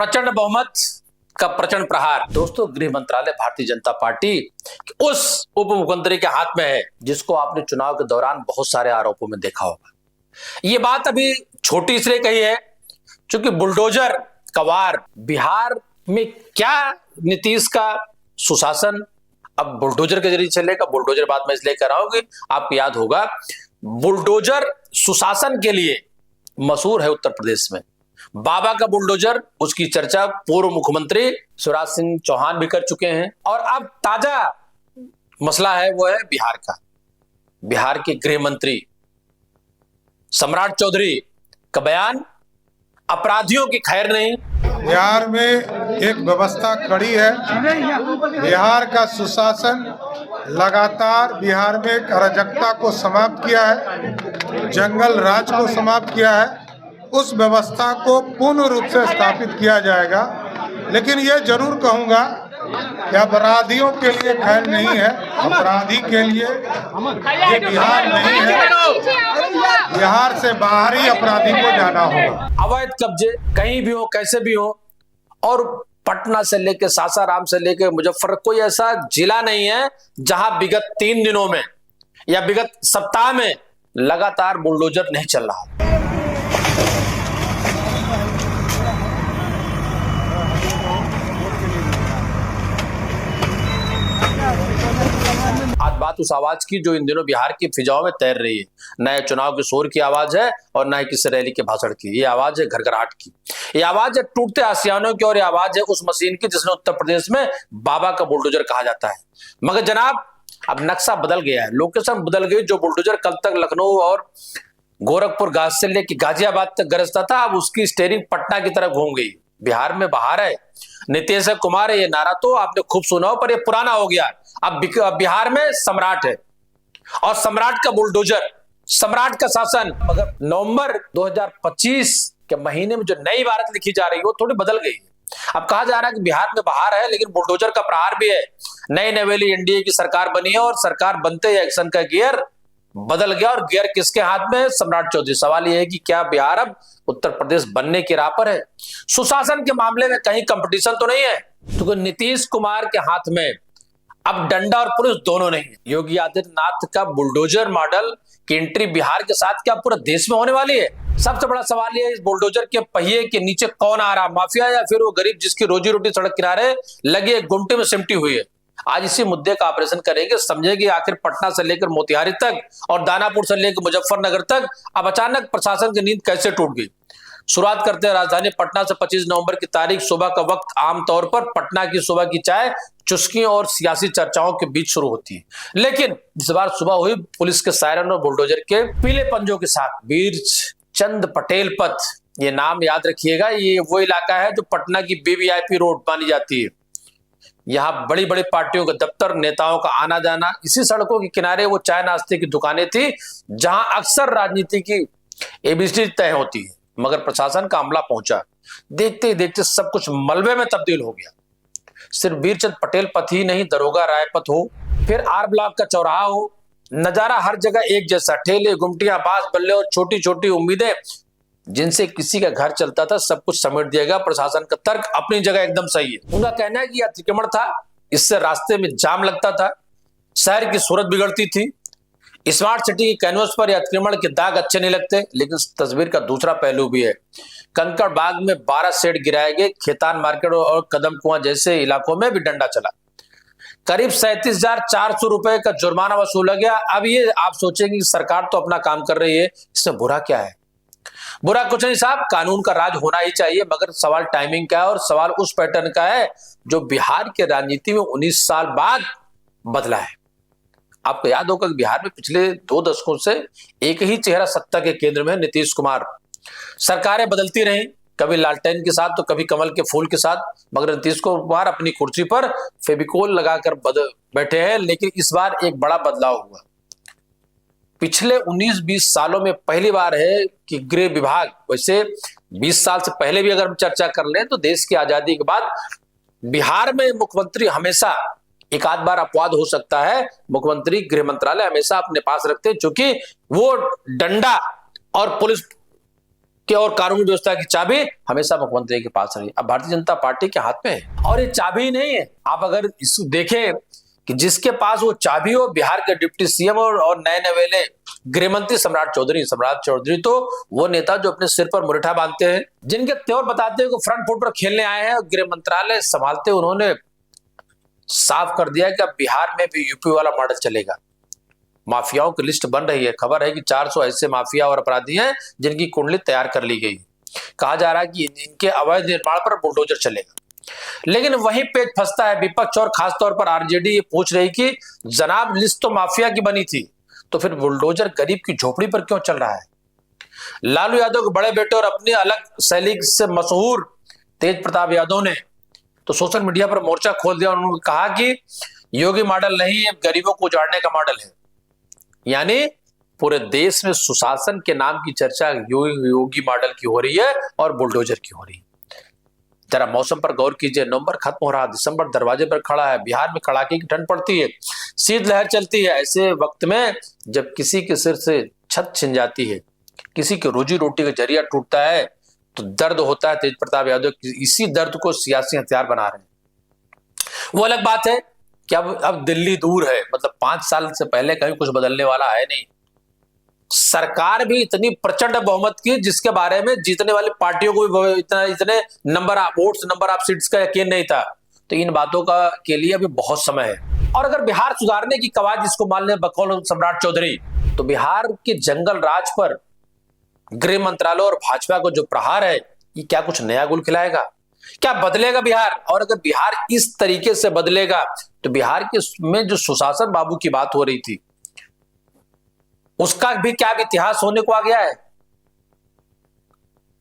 प्रचंड बहुमत का प्रचंड प्रहार। दोस्तों, गृह मंत्रालय भारतीय जनता पार्टी उस उप मुख्यमंत्री के हाथ में है जिसको आपने चुनाव के दौरान बहुत सारे आरोपों में देखा होगा। ये बात अभी छोटी इसलिए कही है क्योंकि बुलडोजर का वार बिहार में क्या नीतीश का सुशासन अब बुलडोजर के जरिए चलेगा। बुलडोजर बात मैं इसलिए कर रहा हूं कि आपको याद होगा बुलडोजर सुशासन के लिए मशहूर है उत्तर प्रदेश में। बाबा का बुलडोजर, उसकी चर्चा पूर्व मुख्यमंत्री शिवराज सिंह चौहान भी कर चुके हैं। और अब ताजा मसला है वो है बिहार का। बिहार के गृह मंत्री सम्राट चौधरी का बयान, अपराधियों की खैर नहीं। बिहार में एक व्यवस्था कड़ी है। बिहार का सुशासन लगातार बिहार में अराजकता को समाप्त किया है, जंगल राज को समाप्त किया है। उस व्यवस्था को पूर्ण रूप से स्थापित किया जाएगा। लेकिन ये जरूर कहूँगा कि अपराधियों के लिए खैर नहीं है। अपराधी के लिए ये बिहार नहीं है। बिहार से बाहर ही अपराधी को जाना होगा। अवैध कब्जे कहीं भी हो, कैसे भी हो, और पटना से लेके सासाराम से लेके मुजफ्फर, कोई ऐसा जिला नहीं है जहां विगत 3 दिनों में या विगत सप्ताह में लगातार बुलडोजर नहीं चल रहा। आज बात उस आवाज की जो इन दिनों बिहार की फिजाओं में तैर रही है। न चुनाव के शोर की आवाज है और न किसी रैली के भाषण की। ये आवाज है घरघराहट की, ये आवाज है टूटते आशियानों की, और ये आवाज है उस मशीन की जिसने उत्तर प्रदेश में बाबा का बुलडोजर कहा जाता है। मगर जनाब, अब नक्शा बदल गया है, लोकेशन बदल गई। जो बुलडोजर कल तक लखनऊ और गोरखपुर गाज से लेकर गाजियाबाद तक गरजता था, अब उसकी स्टेयरिंग पटना की तरफ घूम गई। बिहार में बाहर है, नीतीश कुमार है। ये नारा तो आपने खूब सुना हो, पर ये पुराना हो गया। अब बिहार में सम्राट है और सम्राट का बुलडोजर, सम्राट का शासन। मगर नवंबर 2025 के महीने में जो नई इबारत लिखी जा रही है वो थोड़ी बदल गई है। अब कहा जा रहा है कि बिहार में बाहर है लेकिन बुलडोजर का प्रहार भी है। नई नवेली एनडीए की सरकार बनी है और सरकार बनते ही एक्शन का गियर बदल गया। और गियर किसके हाथ में है? सम्राट चौधरी। सवाल यह है कि क्या बिहार अब उत्तर प्रदेश बनने की राह पर है? सुशासन के मामले में कहीं कंपटीशन तो नहीं है, तो नीतीश कुमार के हाथ में अब डंडा और पुलिस दोनों नहीं है। योगी आदित्यनाथ का बुलडोजर मॉडल की एंट्री बिहार के साथ क्या पूरे देश में होने वाली है? सबसे बड़ा सवाल यह है, इस बुलडोजर के पहिए के नीचे कौन आ रहा, माफिया या फिर वो गरीब जिसकी रोजी रोटी सड़क किनारे लगे एक गुमटी में सिमटी हुई है? आज इसी मुद्दे का ऑपरेशन करेंगे, समझेंगे आखिर पटना से लेकर मोतिहारी तक और दानापुर से लेकर मुजफ्फरनगर तक अब अचानक प्रशासन की नींद कैसे टूट गई। शुरुआत करते हैं राजधानी पटना से। 25 नवंबर की तारीख, सुबह का वक्त आमतौर पर पटना की सुबह की चाय चुस्कियों और सियासी चर्चाओं के बीच शुरू होती है, लेकिन इस बार सुबह हुई पुलिस के सायरन और बुलडोजर के पीले पंजों के साथ। वीरचंद पटेल पथ, ये नाम याद रखिएगा, ये वो इलाका है जो पटना की वीवीआईपी रोड मानी जाती है। यहाँ बड़ी बड़ी पार्टियों के दफ्तर, नेताओं का आना जाना। इसी सड़कों के किनारे वो चाय नाश्ते की दुकानें थी जहां अक्सर राजनीति की एबीसी तय होती है। मगर प्रशासन का अमला पहुंचा, देखते ही देखते सब कुछ मलबे में तब्दील हो गया। सिर्फ वीरचंद पटेल पथ ही नहीं, दरोगा रायपथ हो, फिर आर ब्लॉक का चौराहा हो, नजारा हर जगह एक जैसा। ठेले, गुमटियां, बांस बल्ले और छोटी छोटी उम्मीदें जिनसे किसी का घर चलता था, सब कुछ समेट दिया गया। प्रशासन का तर्क अपनी जगह एकदम सही है। उनका कहना है कि अतिक्रमण था, इससे रास्ते में जाम लगता था, शहर की सूरत बिगड़ती थी। स्मार्ट सिटी की कैनवस पर अतिक्रमण के दाग अच्छे नहीं लगते। लेकिन तस्वीर का दूसरा पहलू भी है। कंकड़ बाग में 12 शेड गिराए गए, खेतान मार्केट और कदम कुआं जैसे इलाकों में भी डंडा चला। करीब 37,400 रुपए का जुर्माना वसूला गया। अब ये आप सोचेंगे कि सरकार तो अपना काम कर रही है, इसमें बुरा क्या है? बुरा कुछ नहीं साहब, कानून का राज होना ही चाहिए। मगर सवाल टाइमिंग का है और सवाल उस पैटर्न का है जो बिहार के राजनीति में 19 साल बाद बदला है। आपको याद होगा कि बिहार में पिछले 2 दशकों से एक ही चेहरा सत्ता के केंद्र में है, नीतीश कुमार। सरकारें बदलती रहीं, कभी लालटेन के साथ तो कभी कमल के फूल के साथ, मगर नीतीश कुमार अपनी कुर्सी पर फेविकोल लगाकर बैठे हैं। लेकिन इस बार एक बड़ा बदलाव हुआ। पिछले 19-20 सालों में पहली बार है कि गृह विभाग, वैसे 20 साल से पहले भी अगर हम चर्चा कर लें तो देश की आजादी के बाद बिहार में मुख्यमंत्री हमेशा, एक आध बार अपवाद हो सकता है, मुख्यमंत्री गृह मंत्रालय हमेशा अपने पास रखते हैं, क्योंकि वो डंडा और पुलिस कि और कानून व्यवस्था की चाबी हमेशा मुख्यमंत्री के पास रही। अब भारतीय जनता पार्टी के हाथ में है और ये चाबी नहीं है। आप अगर इसको देखें कि जिसके पास वो चाबी हो, बिहार के डिप्टी सीएम और नए नवेले गृह मंत्री सम्राट चौधरी तो वो नेता जो अपने सिर पर मुरेठा बांधते हैं, जिनके त्योर बताते हैं कि फ्रंट फुट पर खेलने आए हैं। गृह मंत्रालय संभालते उन्होंने साफ कर दिया कि अब बिहार में भी यूपी वाला मॉडल चलेगा। माफियाओं की लिस्ट बन रही है। खबर है कि 400 ऐसे माफिया और अपराधी हैं जिनकी कुंडली तैयार कर ली गई। कहा जा रहा है कि इनके अवैध निर्माण पर बुलडोजर चलेगा। लेकिन वहीं पेच फंसता है विपक्ष और खासतौर पर आरजेडी ये पूछ रही कि जनाब लिस्ट तो माफिया की बनी थी, तो फिर बुलडोजर गरीब की झोपड़ी पर क्यों चल रहा है? लालू यादव के बड़े बेटे और अपनी अलग शैली से मशहूर तेज प्रताप यादव ने तो सोशल मीडिया पर मोर्चा खोल दिया। उन्होंने कहा कि योगी मॉडल नहीं है, गरीबों को उजाड़ने का मॉडल है। यानी पूरे देश में सुशासन के नाम की चर्चा योगी मॉडल की हो रही है और बुलडोजर की हो रही है। जरा मौसम पर गौर कीजिए। नवंबर खत्म हो रहा, दिसंबर दरवाजे पर खड़ा है। बिहार में कड़ाके की ठंड पड़ती है, शीतलहर चलती है। ऐसे वक्त में जब किसी के सिर से छत छिन जाती है, किसी की रोजी रोटी का जरिया टूटता है, तो दर्द होता है। तेज प्रताप यादव इसी दर्द को सियासी हथियार बना रहे हैं। वो अलग बात है कि अब दिल्ली दूर है, मतलब 5 साल से पहले कहीं कुछ बदलने वाला है नहीं। सरकार भी इतनी प्रचंड बहुमत की जिसके बारे में जीतने वाली पार्टियों को भी इतने नंबर ऑफ सीट्स का यकीन नहीं था। तो इन बातों का के लिए अभी बहुत समय है। और अगर बिहार सुधारने की कवायद जिसको मान ले बकौल सम्राट चौधरी, तो बिहार के जंगल राज पर गृह मंत्रालय और भाजपा को जो प्रहार है, ये क्या कुछ नया गुल खिलाएगा? क्या बदलेगा बिहार? और अगर बिहार इस तरीके से बदलेगा तो बिहार के में जो सुशासन बाबू की बात हो रही थी, उसका भी क्या इतिहास होने को आ गया है।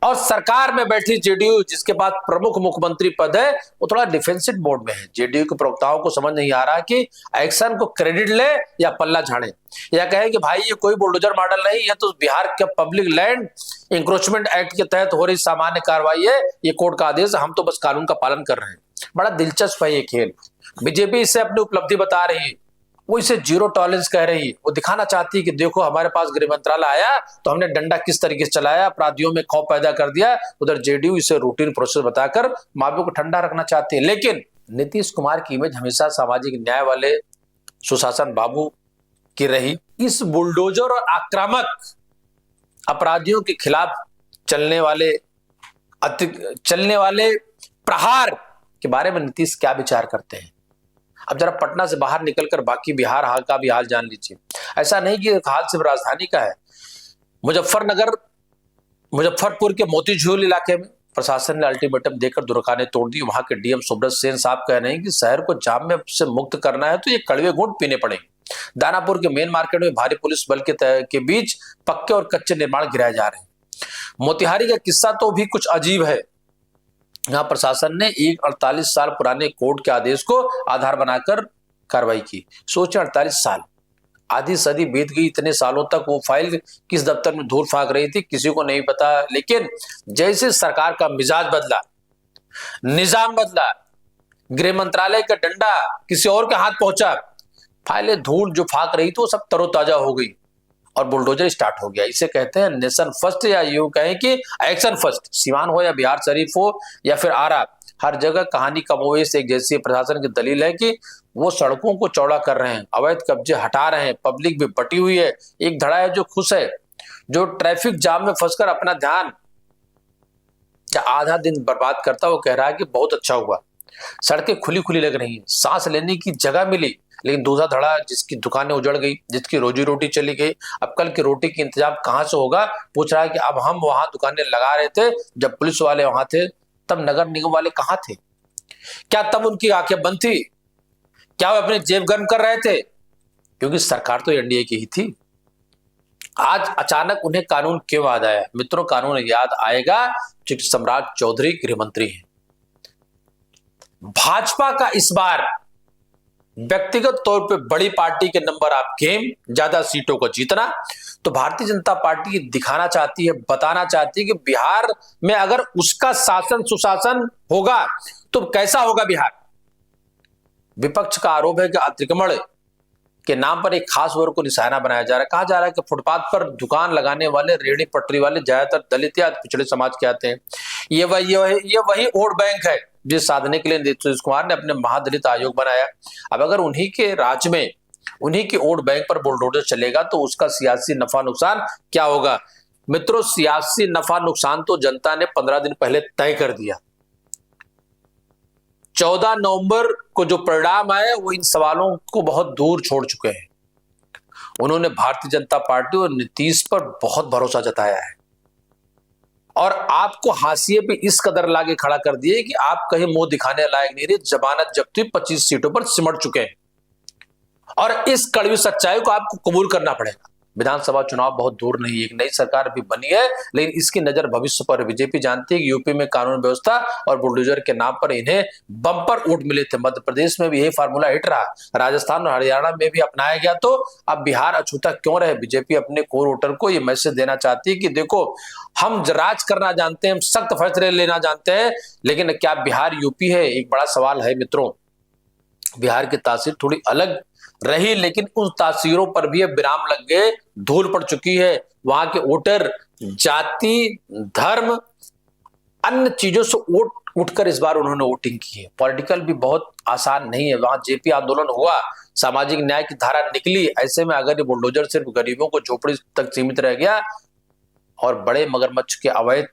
और सरकार में बैठी जेडीयू जिसके पास प्रमुख मुख्यमंत्री पद है, वो थोड़ा डिफेंसिव मोड में है। जेडीयू के प्रवक्ताओं को समझ नहीं आ रहा कि एक्शन को क्रेडिट ले या पल्ला झाड़े, या कहे कि भाई ये कोई बुलडोजर मॉडल नहीं है, तो बिहार के पब्लिक लैंड इंक्रोचमेंट एक्ट के तहत हो रही सामान्य कार्रवाई है, ये कोर्ट का आदेश, हम तो बस कानून का पालन कर रहे हैं। बड़ा दिलचस्प है ये खेल। बीजेपी इससे अपनी उपलब्धि बता रही है, वो इसे जीरो टॉलरेंस कह रही है। वो दिखाना चाहती है कि देखो हमारे पास गृह मंत्रालय आया तो हमने डंडा किस तरीके से चलाया, अपराधियों में खौफ पैदा कर दिया। उधर जेडीयू इसे रूटीन प्रोसेस बताकर माफिया को ठंडा रखना चाहती है। लेकिन नीतीश कुमार की इमेज हमेशा सामाजिक न्याय वाले सुशासन बाबू की रही। इस बुलडोजर और आक्रामक अपराधियों के खिलाफ चलने वाले प्रहार के बारे में नीतीश क्या विचार करते हैं? अब जरा पटना से बाहर निकलकर बाकी बिहार का भी हाल जान लीजिए। ऐसा नहीं कि हाल सिर्फ राजधानी का है। मुजफ्फरपुर के मोतीझील इलाके में प्रशासन ने अल्टीमेटम देकर दुकानें तोड़ दी। वहां के डीएम सुब्रत सेन साहब कह रहे हैं कि शहर को जाम में से मुक्त करना है तो ये कड़वे घूंट पीने पड़ेंगे। दानापुर के मेन मार्केट में भारी पुलिस बल के बीच पक्के और कच्चे निर्माण गिराए जा रहे हैं। मोतिहारी का किस्सा तो भी कुछ अजीब है। यहां प्रशासन ने एक 48 साल पुराने कोर्ट के आदेश को आधार बनाकर कार्रवाई की। सोचे 48 साल, आधी सदी बीत गई। इतने सालों तक वो फाइल किस दफ्तर में धूल फाक रही थी किसी को नहीं पता। लेकिन जैसे सरकार का मिजाज बदला, निजाम बदला, गृह मंत्रालय का डंडा किसी और के हाथ पहुंचा, फाइलें धूल जो फाक रही थी वो सब तरोताजा हो गई और बुलडोजर स्टार्ट हो गया। इसे कहते हैं नेशन फर्स्ट, या यूं कहें कि एक्शन फर्स्ट। सीवान हो या बिहार शरीफ हो या फिर आरा, हर जगह कहानी कमोवेश एक जैसी। प्रशासन की दलील है कि वो सड़कों को चौड़ा कर रहे हैं, अवैध कब्जे हटा रहे हैं, पब्लिक भी बटी हुई है। एक धड़ा है जो खुश है, जो ट्रैफिक जाम में फंसकर अपना ध्यान या आधा दिन बर्बाद करता, वो कह रहा है कि बहुत अच्छा हुआ, सड़कें खुली खुली लग रही हैं, सांस लेने की जगह मिली। लेकिन दूसरा धड़ा जिसकी दुकानें उजड़ गई, जिसकी रोजी रोटी चली गई, अब कल की रोटी की इंतजाम कहां से होगा? पूछ रहा है कि अब हम वहां दुकानें लगा रहे थे जब पुलिस वाले वहां थे, तब नगर निगम वाले कहां थे? क्या तब उनकी आंखें बंद थी? क्या वो अपने जेब गर्म कर रहे थे? क्योंकि सरकार तो एनडीए की ही थी। आज अचानक उन्हें कानून क्यों याद आया? मित्रों, कानून याद आएगा क्योंकि सम्राट चौधरी गृह मंत्री हैं। भाजपा का इस बार व्यक्तिगत तौर पे बड़ी पार्टी के नंबर ऑफ गेम, ज्यादा सीटों को जीतना। तो भारतीय जनता पार्टी दिखाना चाहती है, बताना चाहती है कि बिहार में अगर उसका शासन सुशासन होगा तो कैसा होगा बिहार। विपक्ष का आरोप है कि अतिक्रमण के नाम पर एक खास वर्ग को निशाना बनाया जा रहा है। कहा जा रहा है कि फुटपाथ पर दुकान लगाने वाले, रेहड़ी पटरी वाले ज्यादातर दलित या पिछड़े समाज के आते हैं। ये वही वोट बैंक है जिस साधने के लिए नीतीश कुमार ने अपने महादलित आयोग बनाया। अब अगर उन्हीं के राज में उन्हीं के वोट बैंक पर बुलडोजर चलेगा तो उसका सियासी नफा नुकसान क्या होगा? मित्रों, सियासी नफा नुकसान तो जनता ने 15 दिन पहले तय कर दिया। 14 नवंबर को जो परिणाम आए वो इन सवालों को बहुत दूर छोड़ चुके हैं। उन्होंने भारतीय जनता पार्टी और नीतीश पर बहुत भरोसा जताया है और आपको हाशिए पे इस कदर लाके खड़ा कर दिए कि आप कहीं मुंह दिखाने लायक नहीं रहे। जमानत जब्ती 25 सीटों पर सिमट चुके हैं और इस कड़वी सच्चाई को आपको कबूल करना पड़ेगा। विधानसभा चुनाव बहुत दूर नहीं, एक नई सरकार भी बनी है, लेकिन इसकी नजर भविष्य पर। बीजेपी जानती है कि यूपी में कानून व्यवस्था और बुलडोजर के नाम पर इन्हें बम्पर वोट मिले थे। मध्य प्रदेश में भी यही फार्मूला हिट रहा, राजस्थान और हरियाणा में भी अपनाया गया, तो अब बिहार अछूता क्यों रहे? बीजेपी अपने कोर वोटर को यह मैसेज देना चाहती है कि देखो, हम राज करना जानते हैं, हम सख्त फैसले लेना जानते हैं, लेकिन क्या बिहार यूपी है? एक बड़ा सवाल है मित्रों। बिहार की तासीर थोड़ी अलग रही, लेकिन उन तासीरों पर भी अब विराम लग गए, धूल पड़ चुकी है। वहां के वोटर जाति, धर्म, अन्य चीजों से उठकर इस बार उन्होंने वोटिंग की है। पॉलिटिकल भी बहुत आसान नहीं है। वहां जेपी आंदोलन हुआ, सामाजिक न्याय की धारा निकली। ऐसे में अगर ये बुलडोजर सिर्फ गरीबों को झोपड़ी तक सीमित रह गया और बड़े मगरमच्छ के अवैध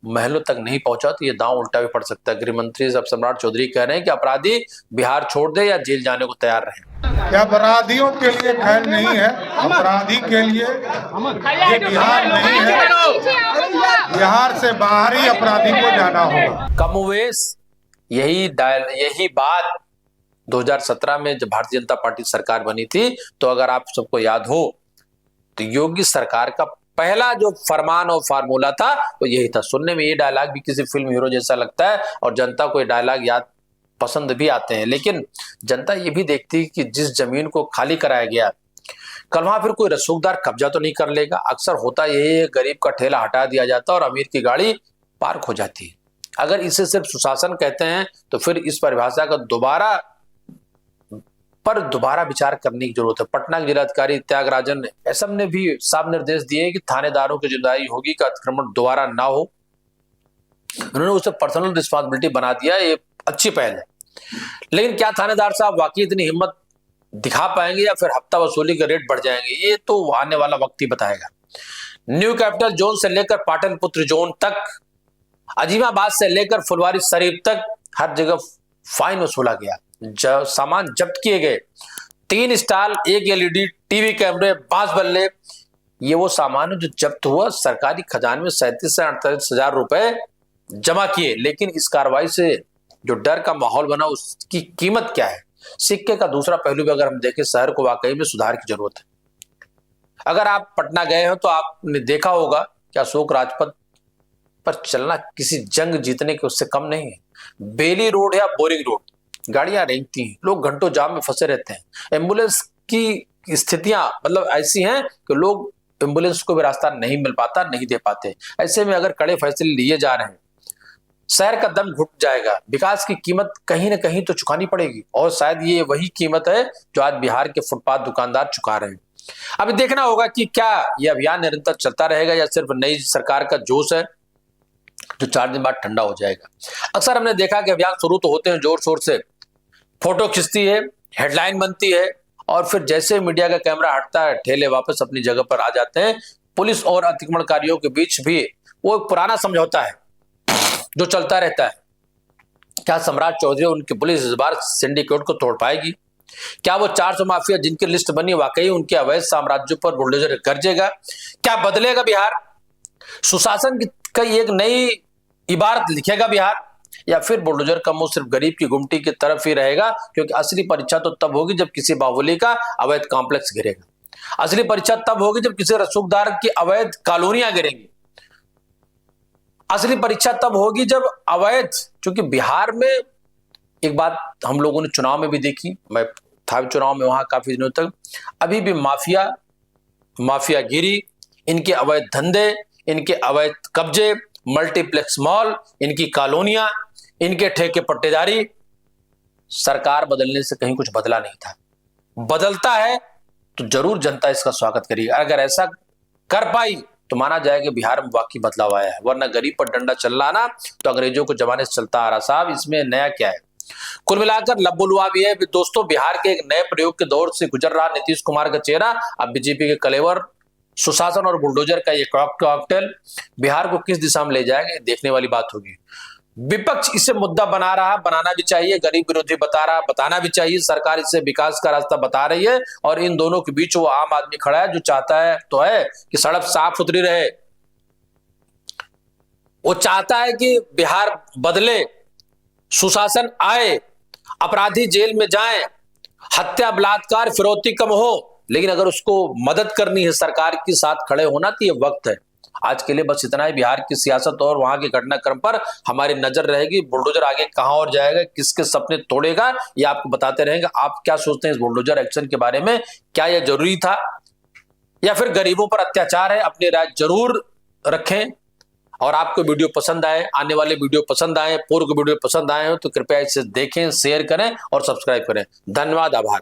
महलों तक नहीं पहुंचा तो ये दांव उल्टा भी पड़ सकता है। गृह मंत्री सब सम्राट चौधरी कह रहे हैं कि अपराधी बिहार छोड़ दे या जेल जाने को तैयार रहे। क्या अपराधियों के लिए खेल नहीं है? अपराधी के लिए ये बिहार नहीं है। बिहार से बाहर ही अपराधी को जाना होगा। कमोवेश यही बात 2017 में जब भारतीय जनता पार्टी सरकार बनी थी, तो अगर आप सबको याद हो तो योगी सरकार का पहला जो फरमान और फार्मूला था वो यही था। सुनने में ये डायलॉग भी किसी फिल्म हीरो जैसा लगता है और जनता को ये डायलॉग याद पसंद भी आते हैं, लेकिन जनता ये भी देखती है कि जिस जमीन को खाली कराया गया, कल वहां फिर कोई रसूखदार कब्जा तो नहीं कर लेगा। अक्सर होता यही है, गरीब का ठेला हटा दिया जाता है और अमीर की गाड़ी पार्क हो जाती है। अगर इसे सिर्फ सुशासन कहते हैं तो फिर इस परिभाषा का दोबारा विचार करने की जरूरत है। पटना के जिलाधिकारी त्यागराजन एसएम ने भी साफ निर्देश दिए कि थानेदारों की जिम्मेदारी होगी कि अतिक्रमण दोबारा ना हो। उन्होंने उसे पर्सनल रिस्पॉन्सिबिलिटी बना दिया, ये अच्छी पहल है। लेकिन क्या थानेदार साहब वाकई इतनी हिम्मत दिखा पाएंगे या फिर हफ्ता वसूली के रेट बढ़ जाएंगे? ये तो आने वाला वक्त ही बताएगा। न्यू कैपिटल जोन से लेकर पाटलिपुत्र जोन तक, अजीमाबाद से लेकर फुलवारी शरीफ तक हर जगह फाइन वसूला गया। सामान जब्त किए गए, 3 स्टॉल, 1 एलईडी टीवी कैमरे, 5 बल्ले, ये वो सामान जो जब्त हुआ। सरकारी खजाने में 37 से 48 हजार रुपए जमा किए। लेकिन इस कार्रवाई से जो डर का माहौल बना उसकी कीमत क्या है? सिक्के का दूसरा पहलू भी अगर हम देखें, शहर को वाकई में सुधार की जरूरत है। अगर आप पटना गए हो तो आपने देखा होगा कि अशोक राजपथ पर चलना किसी जंग जीतने के उससे कम नहीं है। बेली रोड या बोरिंग रोड, गाड़ियां रेंगती हैं, लोग घंटों जाम में फंसे रहते हैं। एम्बुलेंस की स्थितियां मतलब ऐसी हैं कि लोग एम्बुलेंस को भी रास्ता नहीं मिल पाता, नहीं दे पाते। ऐसे में अगर कड़े फैसले लिए जा रहे हैं, शहर का दम घुट जाएगा। विकास की कीमत कहीं ना कहीं तो चुकानी पड़ेगी और शायद ये वही कीमत है जो आज बिहार के फुटपाथ दुकानदार चुका रहे हैं। अभी देखना होगा कि क्या यह अभियान निरंतर चलता रहेगा या सिर्फ नई सरकार का जोश है जो 4 दिन बाद ठंडा हो जाएगा। अक्सर हमने देखा कि अभियान शुरू तो होते हैं जोर शोर से, फोटो खिंचती है, हेडलाइन बनती है और फिर जैसे मीडिया का कैमरा हटता है, ठेले वापस अपनी जगह पर आ जाते हैं। पुलिस और अतिक्रमणकारियों के बीच भी वो एक पुराना समझौता है जो चलता रहता है। क्या सम्राट चौधरी और उनकी पुलिस इस बार सिंडिकेट को तोड़ पाएगी? क्या वो 400 माफिया जिनकी लिस्ट बनी वाकई उनके अवैध साम्राज्य पर बुलडोजर गरजेगा? क्या बदलेगा बिहार? सुशासन की एक नई इबारत लिखेगा बिहार या फिर बुलडोजर का मुंह सिर्फ गरीब की गुमटी की तरफ ही रहेगा? क्योंकि असली परीक्षा तो तब होगी जब किसी बाहुबली का अवैध कॉम्प्लेक्स गिरेगा। असली परीक्षा तब होगी जब किसी रसूखदार की अवैध कॉलोनियां गिरेंगी। असली परीक्षा तब होगी जब अवैध, क्योंकि बिहार में एक बात हम लोगों ने चुनाव में भी देखी, मैं था चुनाव में वहां काफी दिनों तक, अभी भी माफियागिरी, इनके अवैध धंधे, इनके अवैध कब्जे, मल्टीप्लेक्स मॉल, इनकी कॉलोनियां, इनके ठेके पट्टेदारी, सरकार बदलने से कहीं कुछ बदला नहीं था। बदलता है तो जरूर जनता इसका स्वागत करेगी। अगर ऐसा कर पाई तो माना जाए कि बिहार में वाकई बदलाव आया है, वरना गरीब पर डंडा चल रहा ना तो अंग्रेजों को जमाने से चलता आ रहा। साहब इसमें नया क्या है? कुल मिलाकर लबुलुआब ये है दोस्तों, बिहार के एक नए प्रयोग के दौर से गुजर रहा नीतीश कुमार का चेहरा अब बीजेपी के कलेवर, सुशासन और बुलडोजर का ये कॉकटेल बिहार को किस दिशा में ले जाएगा, देखने वाली बात होगी। विपक्ष इसे मुद्दा बना रहा, बनाना भी चाहिए, गरीब विरोधी बता रहा, बताना भी चाहिए, सरकार इसे विकास का रास्ता बता रही है, और इन दोनों के बीच वो आम आदमी खड़ा है जो चाहता है तो है कि सड़क साफ सुथरी रहे। वो चाहता है कि बिहार बदले, सुशासन आए, अपराधी जेल में जाएं, हत्या बलात्कार फिरौती कम हो। लेकिन अगर उसको मदद करनी है, सरकार के साथ खड़े होना, तो ये वक्त है। आज के लिए बस इतना ही। बिहार की सियासत और वहां के घटनाक्रम पर हमारी नजर रहेगी। बुलडोजर आगे कहां और जाएगा, किसके सपने तोड़ेगा, ये आपको बताते रहेंगे। आप क्या सोचते हैं इस बुलडोजर एक्शन के बारे में? क्या यह जरूरी था या फिर गरीबों पर अत्याचार है? अपनी राय जरूर रखें। और आपको वीडियो पसंद आए, आने वाले वीडियो पसंद आए, पूर्व के वीडियो पसंद आए हो तो कृपया इसे देखें, शेयर करें और सब्सक्राइब करें। धन्यवाद, आभार।